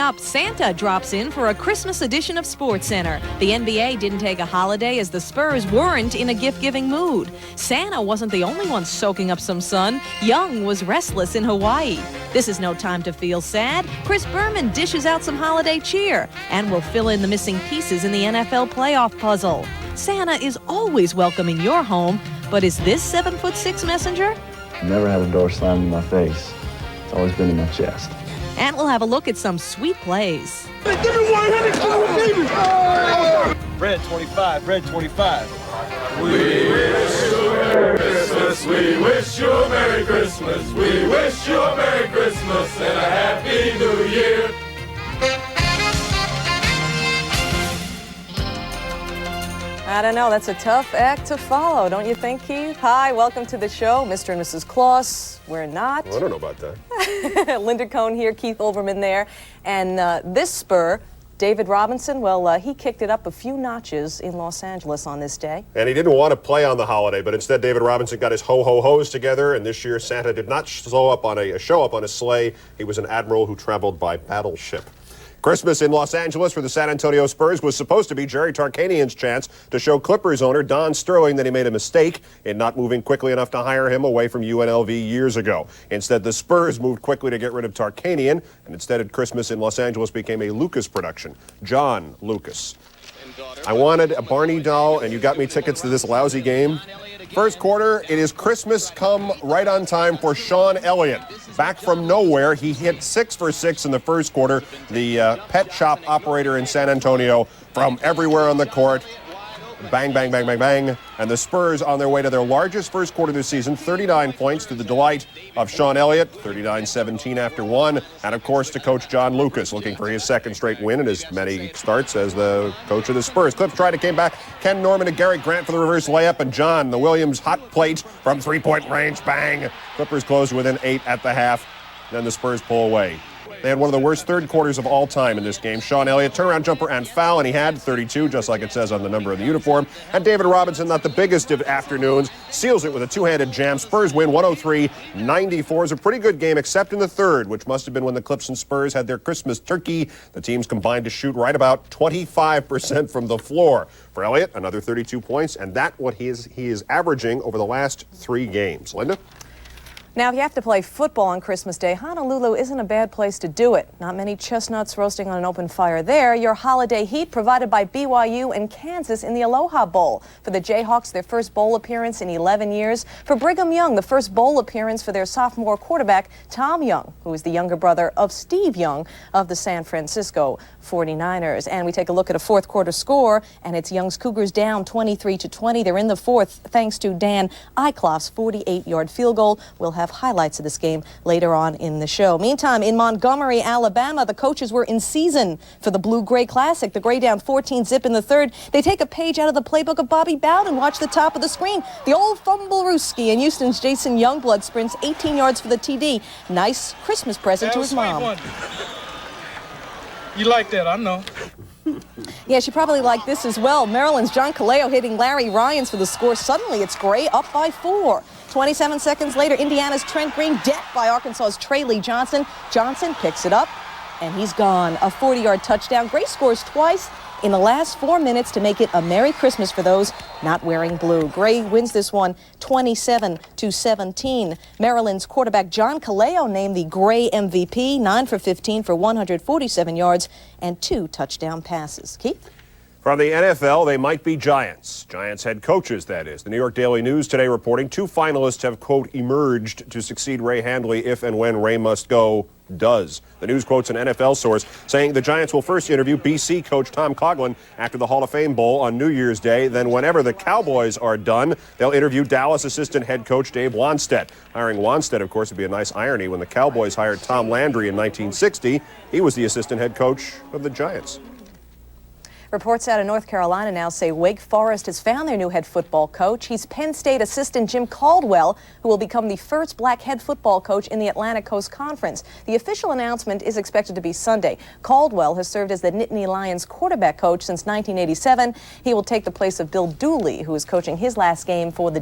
up, Santa drops in for a Christmas edition of SportsCenter. The NBA didn't take a holiday as the Spurs weren't in a gift-giving mood. Santa wasn't the only one soaking up some sun. Young was restless in Hawaii. This is no time to feel sad. Berman dishes out some holiday cheer and will fill in the missing pieces in the NFL playoff puzzle. Santa is always welcome in your home, but is this 7'6" messenger? Never had a door slammed in my face. It's always been in my chest. And we'll have a look at some sweet plays. Give me 100. Red 25, red 25. We wish you a Merry Christmas. We wish you a Merry Christmas. We wish you a Merry Christmas and a Happy New Year. I don't know, that's a tough act to follow, don't you think, Keith? Hi, welcome to the show, Mr. and Mrs. Claus. We're not. Well, I don't know about that. Linda Cohn here, Keith Olbermann there. And this Spur, David Robinson, well, he kicked it up a few notches in Los Angeles on this day. And he didn't want to play on the holiday, but instead David Robinson got his ho-ho-hos together, and this year Santa did not show up on a sleigh. He was an admiral who traveled by battleship. Christmas in Los Angeles for the San Antonio Spurs was supposed to be Jerry Tarkanian's chance to show Clippers owner Don Sterling that he made a mistake in not moving quickly enough to hire him away from UNLV years ago. Instead, the Spurs moved quickly to get rid of Tarkanian, and instead Christmas in Los Angeles became a Lucas production. John Lucas. I wanted a Barney doll, and you got me tickets to this lousy game. First quarter, it is Christmas come right on time for Shawn Elliott. Back from nowhere, he hit 6 for 6 in the first quarter. The pet shop operator in San Antonio from everywhere on the court. Bang, bang, bang, bang, bang. And the Spurs on their way to their largest first quarter of the season, 39 points to the delight of Shawn Elliott, 39-17 after one. And, of course, to Coach John Lucas, looking for his second straight win and as many starts as the coach of the Spurs. Clips tried to came back. Ken Norman to Gary Grant for the reverse layup. And John, the Williams hot plate from three-point range. Bang. Clippers closed within 8 at the half. Then the Spurs pull away. They had one of the worst third quarters of all time in this game. Shawn Elliott, turnaround jumper and foul, and he had 32, just like it says on the number of the uniform. And David Robinson, not the biggest of afternoons, seals it with a two-handed jam. Spurs win 103-94. It's a pretty good game, except in the third, which must have been when the Clips and Spurs had their Christmas turkey. The teams combined to shoot right about 25% from the floor. For Elliott, another 32 points, and that's what he is averaging over the last 3 games. Linda? Now, if you have to play football on Christmas Day, Honolulu isn't a bad place to do it. Not many chestnuts roasting on an open fire there. Your holiday heat provided by BYU and Kansas in the Aloha Bowl. For the Jayhawks, their first bowl appearance in 11 years. For Brigham Young, the first bowl appearance for their sophomore quarterback, Tom Young, who is the younger brother of Steve Young of the San Francisco 49ers. And we take a look at a fourth quarter score, and it's Young's Cougars down 23-20. They're in the fourth thanks to Dan Eichlof's 48-yard field goal. We'll have highlights of this game later on in the show. Meantime, in Montgomery, Alabama, the coaches were in season for the Blue-Gray Classic. The Gray down 14-zip in the third. They take a page out of the playbook of Bobby Bowden. Watch the top of the screen. The old Fumblerooski, and Houston's Jason Youngblood sprints 18 yards for the TD. Nice Christmas present to his mom. You like that, I know. Yeah, she probably liked this as well. Maryland's John Kaleo hitting Larry Ryans for the score. Suddenly, it's Gray up by 4. 27 seconds later, Indiana's Trent Green decked by Arkansas's Trey Lee Johnson. Johnson picks it up, and he's gone. A 40-yard touchdown. Gray scores twice in the last 4 minutes to make it a Merry Christmas for those not wearing blue. Gray wins this one 27-17. Maryland's quarterback John Kaleo named the Gray MVP, 9 for 15 for 147 yards and 2 touchdown passes. Keith? From the NFL, they might be Giants. Giants head coaches, that is. The New York Daily News today reporting 2 finalists have, quote, emerged to succeed Ray Handley if and when Ray must go, does. The news quotes an NFL source saying the Giants will first interview BC coach Tom Coughlin after the Hall of Fame Bowl on New Year's Day. Then whenever the Cowboys are done, they'll interview Dallas assistant head coach Dave Wannstedt. Hiring Wannstedt, of course, would be a nice irony. When the Cowboys hired Tom Landry in 1960, he was the assistant head coach of the Giants. Reports out of North Carolina now say Wake Forest has found their new head football coach. He's Penn State assistant Jim Caldwell, who will become the first black head football coach in the Atlantic Coast Conference. The official announcement is expected to be Sunday. Caldwell has served as the Nittany Lions quarterback coach since 1987. He will take the place of Bill Dooley, who is coaching his last game for the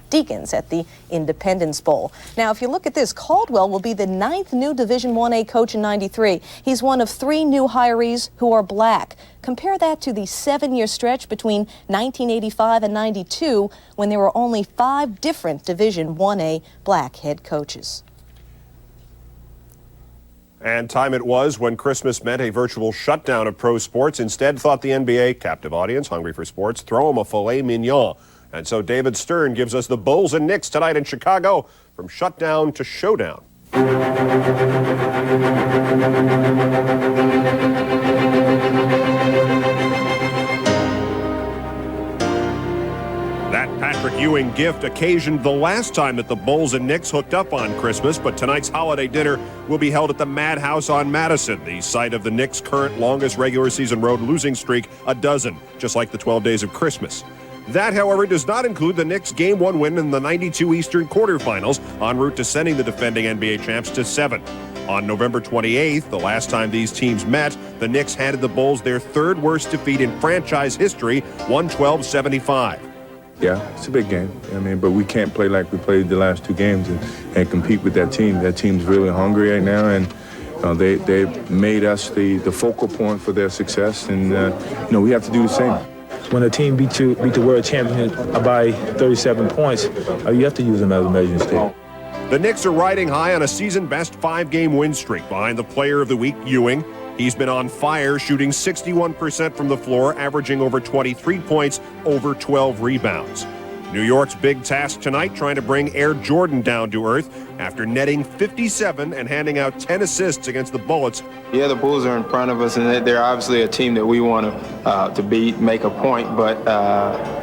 Deacons at the Independence Bowl. Now, if you look at this, Caldwell will be the 9th new Division I-A coach in '93. He's one of 3 new hirees who are black. Compare that to the 7-year stretch between 1985 and '92, when there were only 5 different Division I-A black head coaches. And time it was when Christmas meant a virtual shutdown of pro sports. Instead, thought the NBA, captive audience, hungry for sports, throw them a filet mignon. And so David Stern gives us the Bulls and Knicks tonight in Chicago, from shutdown to showdown. That Patrick Ewing gift occasioned the last time that the Bulls and Knicks hooked up on Christmas, but tonight's holiday dinner will be held at the Madhouse on Madison, the site of the Knicks' current longest regular season road losing streak, a dozen, just like the 12 days of Christmas. That, however, does not include the Knicks' Game 1 win in the '92 Eastern quarterfinals, en route to sending the defending NBA champs to 7. On November 28th, the last time these teams met, the Knicks handed the Bulls their 3rd worst defeat in franchise history, 112-75. Yeah, it's a big game. But we can't play like we played the last 2 games and compete with that team. That team's really hungry right now, and they made us the focal point for their success, and we have to do the same. When a team beat the world champion by 37 points, you have to use them as a measuring stick. The Knicks are riding high on a season-best 5-game win streak behind the Player of the Week, Ewing. He's been on fire, shooting 61% from the floor, averaging over 23 points, over 12 rebounds. New York's big task tonight, trying to bring Air Jordan down to earth after netting 57 and handing out 10 assists against the Bullets. Yeah, the Bulls are in front of us, and they're obviously a team that we want to beat, make a point, but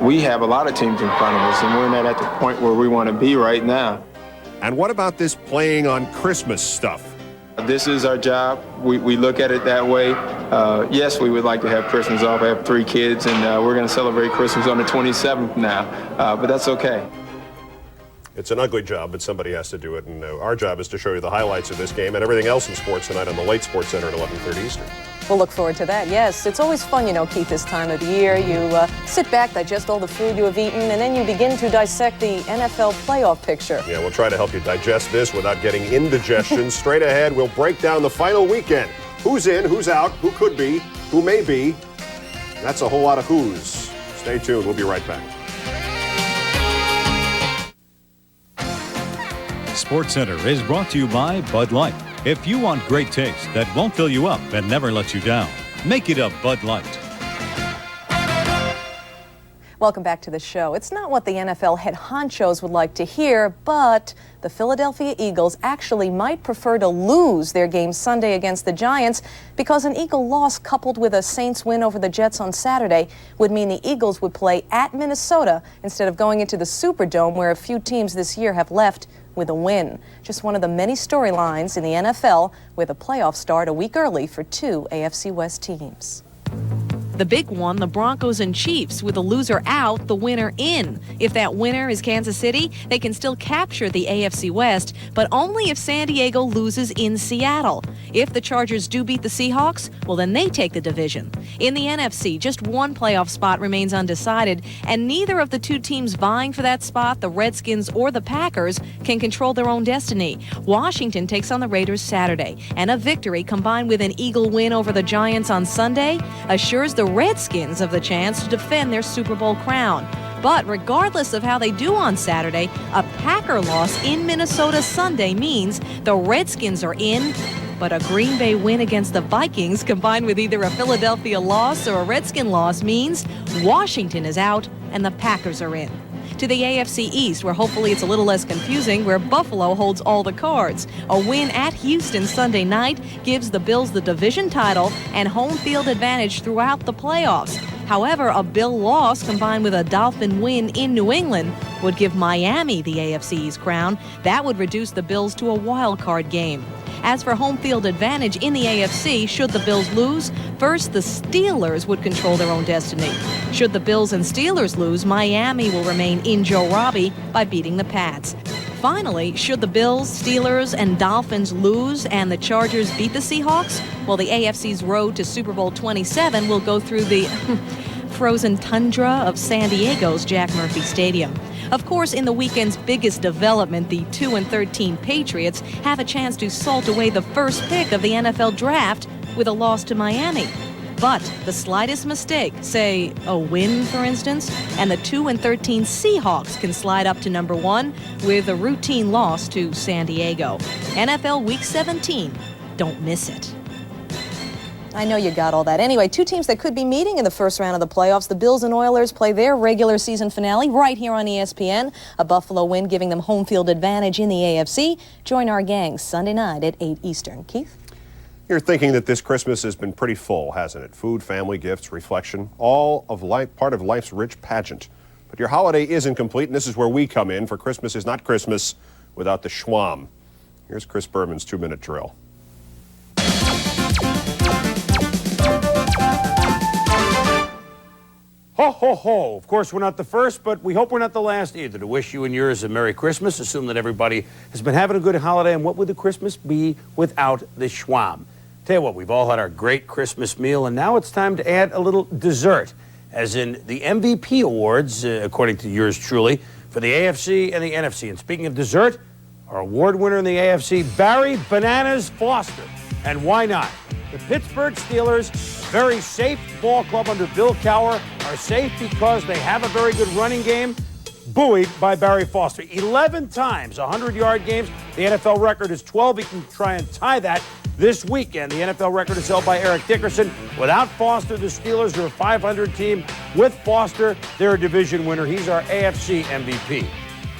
we have a lot of teams in front of us, and we're not at the point where we want to be right now. And what about this playing on Christmas stuff? This is our job. We look at it that way. Yes, we would like to have Christmas off. I have 3 kids, and we're going to celebrate Christmas on the 27th now, but that's okay. It's an ugly job, but somebody has to do it, and our job is to show you the highlights of this game and everything else in sports tonight on the late SportsCenter at 11:30 Eastern. We'll look forward to that. Yes, it's always fun, Keith, this time of the year. You sit back, digest all the food you have eaten, and then you begin to dissect the NFL playoff picture. Yeah, we'll try to help you digest this without getting indigestion. Straight ahead, we'll break down the final weekend. Who's in, who's out, who could be, who may be. That's a whole lot of who's. Stay tuned. We'll be right back. SportsCenter is brought to you by Bud Light. If you want great taste that won't fill you up and never let you down, make it a Bud Light. Welcome back to the show. It's not what the NFL head honchos would like to hear, but the Philadelphia Eagles actually might prefer to lose their game Sunday against the Giants, because an Eagle loss coupled with a Saints win over the Jets on Saturday would mean the Eagles would play at Minnesota instead of going into the Superdome, where a few teams this year have left with a win. Just one of the many storylines in the NFL, with a playoff start a week early for 2 AFC West teams. The big one, the Broncos and Chiefs, with the loser out, the winner in. If that winner is Kansas City, they can still capture the AFC West, but only if San Diego loses in Seattle. If the Chargers do beat the Seahawks, well, then they take the division. In the NFC, just one playoff spot remains undecided, and neither of the 2 teams vying for that spot, the Redskins or the Packers, can control their own destiny. Washington takes on the Raiders Saturday, and a victory combined with an Eagle win over the Giants on Sunday assures the Redskins of the chance to defend their Super Bowl crown. But regardless of how they do on Saturday, a Packer loss in Minnesota Sunday means the Redskins are in, but a Green Bay win against the Vikings combined with either a Philadelphia loss or a Redskin loss means Washington is out and the Packers are in. To the AFC East, where hopefully it's a little less confusing, where Buffalo holds all the cards. A win at Houston Sunday night gives the Bills the division title and home field advantage throughout the playoffs. However, a Bill loss combined with a Dolphin win in New England would give Miami the AFC East crown. That would reduce the Bills to a wild card game. As for home field advantage in the AFC, should the Bills lose, first the Steelers would control their own destiny. Should the Bills and Steelers lose, Miami will remain in Joe Robbie by beating the Pats. Finally, should the Bills, Steelers, and Dolphins lose and the Chargers beat the Seahawks, well, the AFC's road to Super Bowl 27 will go through the frozen tundra of San Diego's Jack Murphy Stadium. Of course, in the weekend's biggest development, the 2-13 Patriots have a chance to salt away the first pick of the NFL draft with a loss to Miami. But the slightest mistake, say a win, for instance, and the 2-13 Seahawks can slide up to number 1 with a routine loss to San Diego. NFL Week 17. Don't miss it. I know you got all that. Anyway, two teams that could be meeting in the first round of the playoffs. The Bills and Oilers play their regular season finale right here on ESPN. A Buffalo win giving them home field advantage in the AFC. Join our gang Sunday night at 8 Eastern. Keith? You're thinking that this Christmas has been pretty full, hasn't it? Food, family, gifts, reflection, all of life, part of life's rich pageant. But your holiday isn't complete, and this is where we come in, for Christmas is not Christmas without the schwam. Here's Chris Berman's 2-minute drill. Ho, ho, ho. Of course, we're not the first, but we hope we're not the last either to wish you and yours a Merry Christmas. Assume that everybody has been having a good holiday, and what would the Christmas be without the schwam? Tell you what, we've all had our great Christmas meal, and now it's time to add a little dessert, as in the MVP awards, according to yours truly, for the AFC and the NFC. And speaking of dessert, our award winner in the AFC, Barry Bananas Foster. And why not? The Pittsburgh Steelers, a very safe ball club under Bill Cowher, are safe because they have a very good running game, buoyed by Barry Foster. 11 times 100-yard games. The NFL record is 12. He can try and tie that this weekend. The NFL record is held by Eric Dickerson. Without Foster, the Steelers are a 500 team. With Foster, they're a division winner. He's our AFC MVP.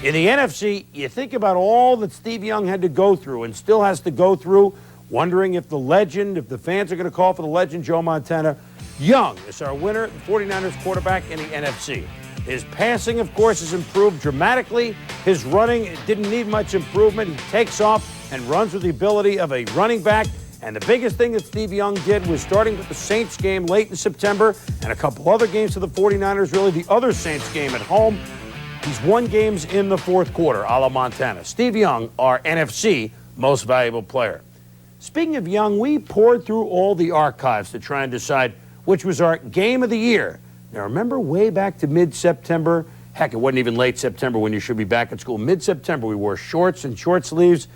In the NFC, you think about all that Steve Young had to go through and still has to go through, wondering if the legend, if the fans are going to call for the legend, Joe Montana. Young is our winner, the 49ers quarterback in the NFC. His passing, of course, has improved dramatically. His running didn't need much improvement. He takes off and runs with the ability of a running back. And the biggest thing that Steve Young did was starting with the Saints game late in September and a couple other games for the 49ers, really the other Saints game at home. He's won games in the fourth quarter, a la Montana. Steve Young, our NFC most valuable player. Speaking of Young, we poured through all the archives to try and decide which was our game of the year. Now, remember way back to mid-September? Heck, it wasn't even late September when you should be back at school. Mid-September, we wore shorts and short sleeves.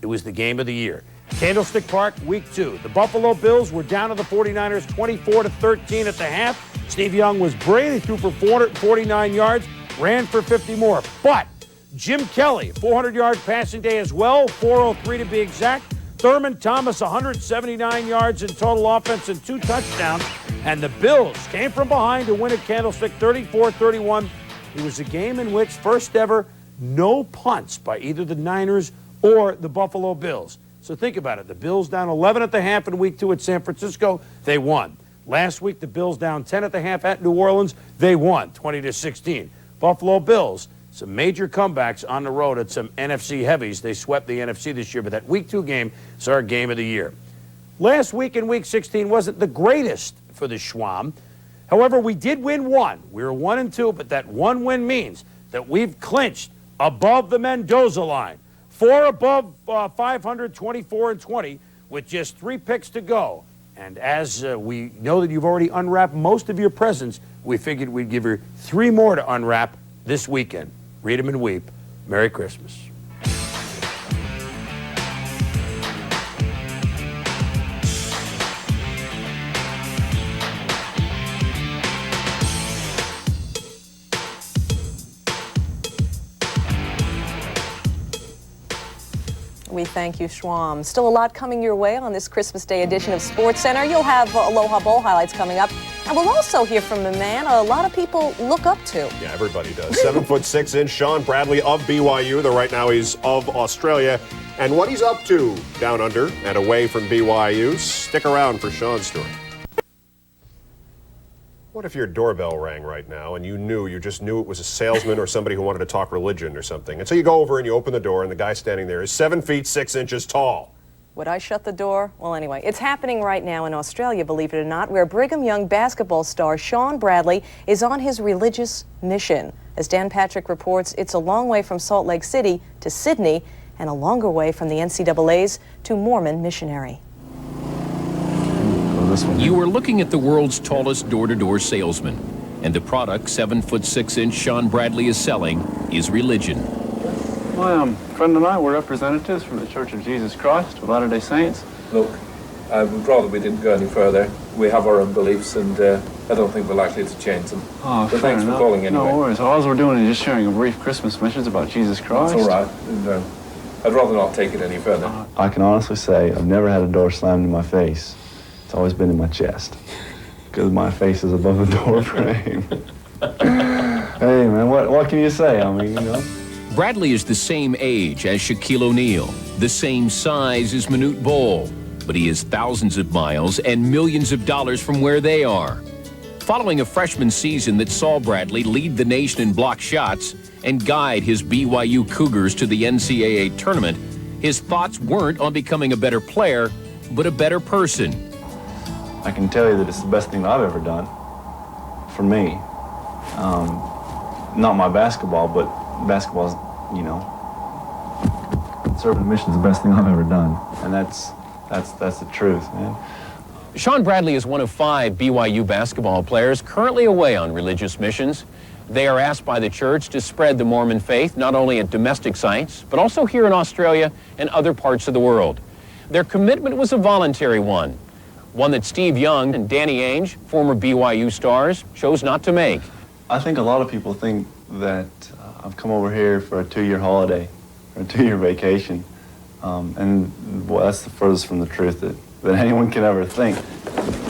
It was the game of the year. Candlestick Park, week 2. The Buffalo Bills were down to the 49ers 24-13 at the half. Steve Young was brilliant. He threw for 449 yards, ran for 50 more. But Jim Kelly, 400-yard passing day as well, 403 to be exact. Thurman Thomas, 179 yards in total offense and 2 touchdowns. And the Bills came from behind to win at Candlestick 34-31. It was a game in which, first ever, no punts by either the Niners or the Buffalo Bills. So think about it. The Bills down 11 at the half in week 2 at San Francisco. They won. Last week, the Bills down 10 at the half at New Orleans. They won 20-16. Buffalo Bills, some major comebacks on the road at some NFC heavies. They swept the NFC this year, but that week 2 game is our game of the year. Last week in week 16 wasn't the greatest for the Schwam. However, we did win 1. We were 1-2, but that 1 win means that we've clinched above the Mendoza line. 4 above 500, 24-20, with just 3 picks to go. And as we know that you've already unwrapped most of your presents, we figured we'd give you 3 more to unwrap this weekend. Read them and weep. Merry Christmas. We thank you, Schwam. Still a lot coming your way on this Christmas Day edition of SportsCenter. You'll have Aloha Bowl highlights coming up. And we'll also hear from a man a lot of people look up to. Yeah, everybody does. 7'6" Shawn Bradley of BYU, though right now he's of Australia. And what he's up to down under and away from BYU, stick around for Shawn's story. What if your doorbell rang right now and you just knew it was a salesman or somebody who wanted to talk religion or something? And so you go over and you open the door and the guy standing there is 7 feet 6 inches tall. Would I shut the door? Well, anyway, it's happening right now in Australia, believe it or not, where Brigham Young basketball star Shawn Bradley is on his religious mission. As Dan Patrick reports, it's a long way from Salt Lake City to Sydney and a longer way from the NCAA's to Mormon missionary. You are looking at the world's tallest door-to-door salesman, and the product 7'6" Shawn Bradley is selling is religion. My friend and I were representatives from the Church of Jesus Christ of Latter-day Saints. Look, I would rather we didn't go any further. We have our own beliefs, and I don't think we're likely to change them. Oh, but thanks for calling anyway. No worries. All we're doing is just sharing a brief Christmas message about Jesus Christ. That's all right. And, I'd rather not take it any further. I can honestly say I've never had a door slammed in my face. It's always been in my chest, because my face is above the door frame. Hey, man, what can you say? I mean, you know. Bradley is the same age as Shaquille O'Neal, the same size as Manute Bol, but he is thousands of miles and millions of dollars from where they are. Following a freshman season that saw Bradley lead the nation in block shots and guide his BYU Cougars to the NCAA tournament, his thoughts weren't on becoming a better player, but a better person. I can tell you that it's the best thing I've ever done for me. Not my basketball, but basketball's, you know, serving the mission is the best thing I've ever done, and that's the truth, man. Shawn Bradley is one of 5 BYU basketball players currently away on religious missions. They are asked by the church to spread the Mormon faith not only at domestic sites, but also here in Australia and other parts of the world. Their commitment was a voluntary one that Steve Young and Danny Ainge, former BYU stars, chose not to make. I think a lot of people think that I've come over here for a 2-year holiday, or a 2-year vacation, and boy, that's the furthest from the truth that anyone can ever think.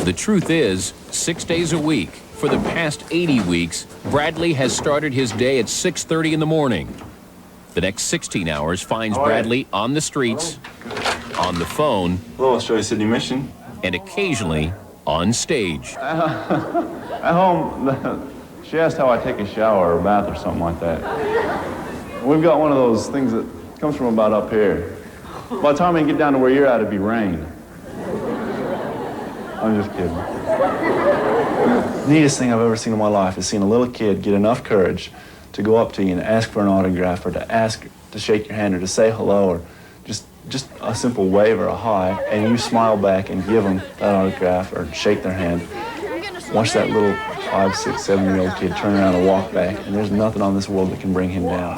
The truth is, 6 days a week, for the past 80 weeks, Bradley has started his day at 6:30 in the morning. The next 16 hours finds Bradley on the streets, on the phone, Hello, Australia Sydney Mission, and occasionally on stage. At home, she asked how I take a shower or a bath or something like that. We've got one of those things that comes from about up here. By the time I get down to where you're at, it'd be rain. I'm just kidding. The neatest thing I've ever seen in my life is seeing a little kid get enough courage to go up to you and ask for an autograph, or to ask to shake your hand, or to say hello, or just a simple wave or a hi, and you smile back and give them that autograph or shake their hand. Watch that little 5, 6, 7-year-old kid turn around and walk back, and there's nothing on this world that can bring him down.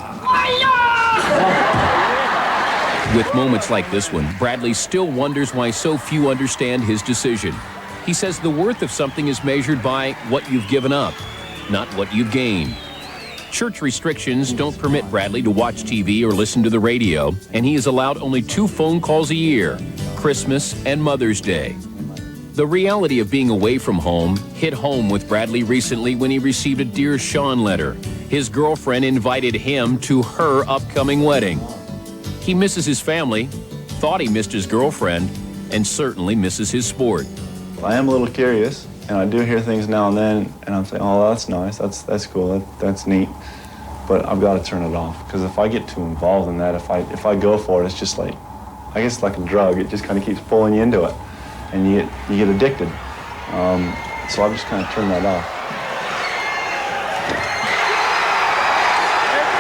With moments like this one, Bradley still wonders why so few understand his decision. He says the worth of something is measured by what you've given up, not what you've gained. Church restrictions don't permit Bradley to watch TV or listen to the radio, and he is allowed only 2 phone calls a year, Christmas and Mother's Day. The reality of being away from home hit home with Bradley recently when he received a Dear Shawn letter. His girlfriend invited him to her upcoming wedding. He misses his family, thought he missed his girlfriend, and certainly misses his sport. I am a little curious, and I do hear things now and then, and I'm saying, oh, that's nice, that's cool, that's neat. But I've got to turn it off, because if I get too involved in that, if I go for it, it's just like, I guess it's like a drug. It just kind of keeps pulling you into it, and you get addicted. So I've just kind of turned that off.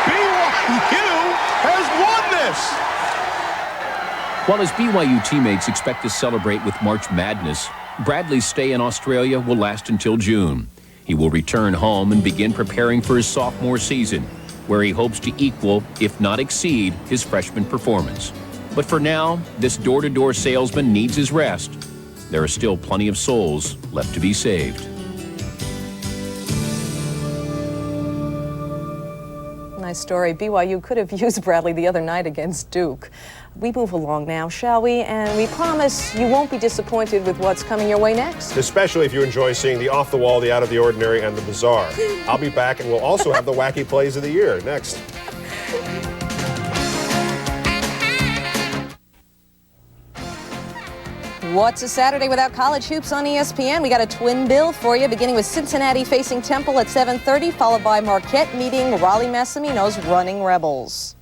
BYU has won this! While his BYU teammates expect to celebrate with March Madness, Bradley's stay in Australia will last until June. He will return home and begin preparing for his sophomore season, where he hopes to equal, if not exceed, his freshman performance. But for now, this door-to-door salesman needs his rest. There are still plenty of souls left to be saved. Nice story. BYU could have used Bradley the other night against Duke. We move along now, shall we? And we promise you won't be disappointed with what's coming your way next. Especially if you enjoy seeing the off-the-wall, the out-of-the-ordinary, and the bizarre. I'll be back, and we'll also have the Wacky Plays of the Year next. What's a Saturday without college hoops on ESPN? We got a twin bill for you, beginning with Cincinnati facing Temple at 7:30, followed by Marquette meeting Raleigh-Massimino's Running Rebels.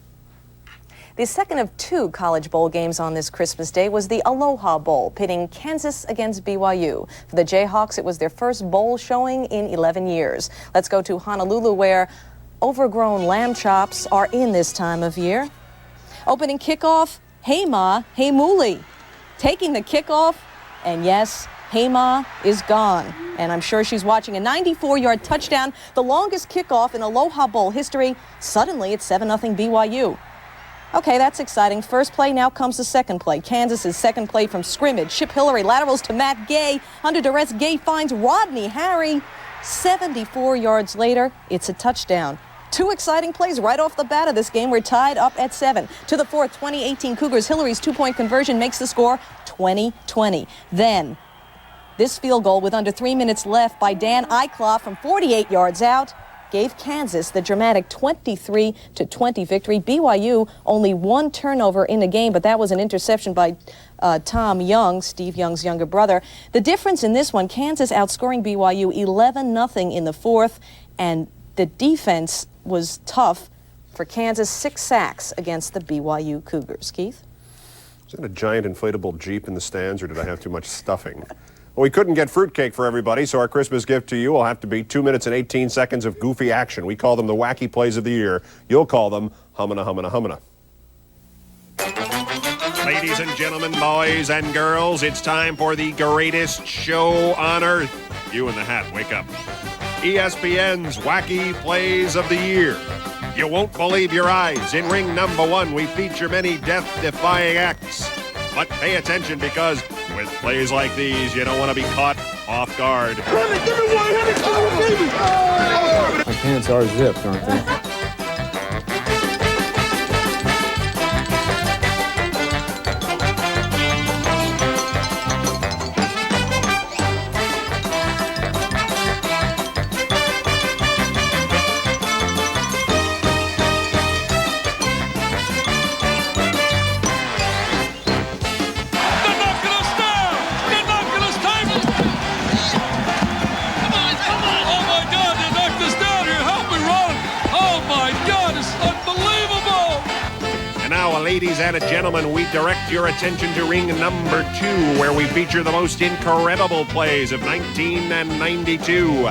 The second of 2 college bowl games on this Christmas Day was the Aloha Bowl, pitting Kansas against BYU. For the Jayhawks, it was their first bowl showing in 11 years. Let's go to Honolulu, where overgrown lamb chops are in this time of year. Opening kickoff, Hey Ma, Hey Mooly. Taking the kickoff, and yes, Hey Ma is gone. And I'm sure she's watching a 94-yard touchdown, the longest kickoff in Aloha Bowl history. Suddenly, it's 7-0 BYU. Okay, that's exciting. First play, now comes the second play. Kansas's second play from scrimmage. Chip Hillary laterals to Matt Gay. Under duress, Gay finds Rodney Harry. 74 yards later, it's a touchdown. 2 exciting plays right off the bat of this game. We're tied up at 7. To the 4th, 2018 Cougars. Hillary's 2-point conversion makes the score 20-20. Then, this field goal with under 3 minutes left by Dan Eicloff from 48 yards out gave Kansas the dramatic 23-20 victory. BYU only 1 turnover in the game, but that was an interception by Tom Young, Steve Young's younger brother. The difference in this one, Kansas outscoring BYU 11-0 in the 4th, and the defense was tough for Kansas. 6 sacks against the BYU Cougars. Keith? Is that a giant inflatable Jeep in the stands, or did I have too much stuffing? Well, we couldn't get fruitcake for everybody, so our Christmas gift to you will have to be 2 minutes and 18 seconds of goofy action. We call them the Wacky Plays of the Year. You'll call them Hummina, Hummina, Hummina. Ladies and gentlemen, boys and girls, it's time for the greatest show on earth. You in the hat, wake up. ESPN's Wacky Plays of the Year. You won't believe your eyes. In ring number 1, we feature many death-defying acts. But pay attention, because with plays like these, you don't want to be caught off guard. Give me 100, baby! My pants are zipped, aren't they? Ladies and gentlemen, we direct your attention to ring number 2, where we feature the most incredible plays of 1992.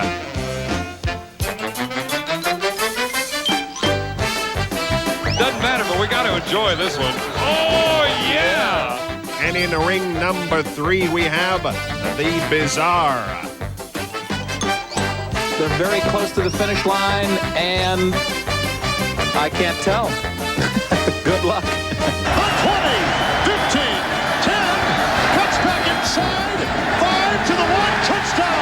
Doesn't matter, but we got to enjoy this one. Oh, yeah! And in ring number 3, we have the Bizarre. They're very close to the finish line, and I can't tell. Good luck. 20, 15, 10, cuts back inside, 5 to the 1, touchdown!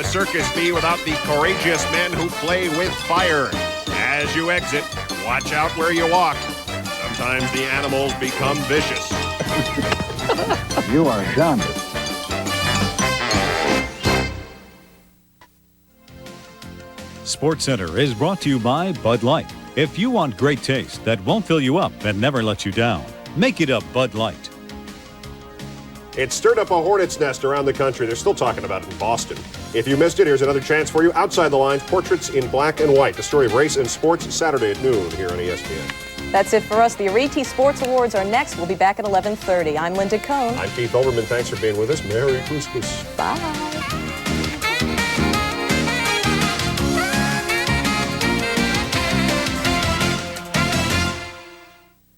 Circus be without the courageous men who play with fire. As you exit, watch out where you walk. Sometimes the animals become vicious. You are done. SportsCenter is brought to you by Bud Light. If you want great taste that won't fill you up and never let you down, make it a Bud Light. It stirred up a hornet's nest around the country. They're still talking about it in Boston. If you missed it, here's another chance for you. Outside the Lines, Portraits in Black and White. The story of race and sports, Saturday at noon here on ESPN. That's it for us. The Arete Sports Awards are next. We'll be back at 11:30. I'm Linda Cohn. I'm Keith Olbermann. Thanks for being with us. Merry Christmas. Bye.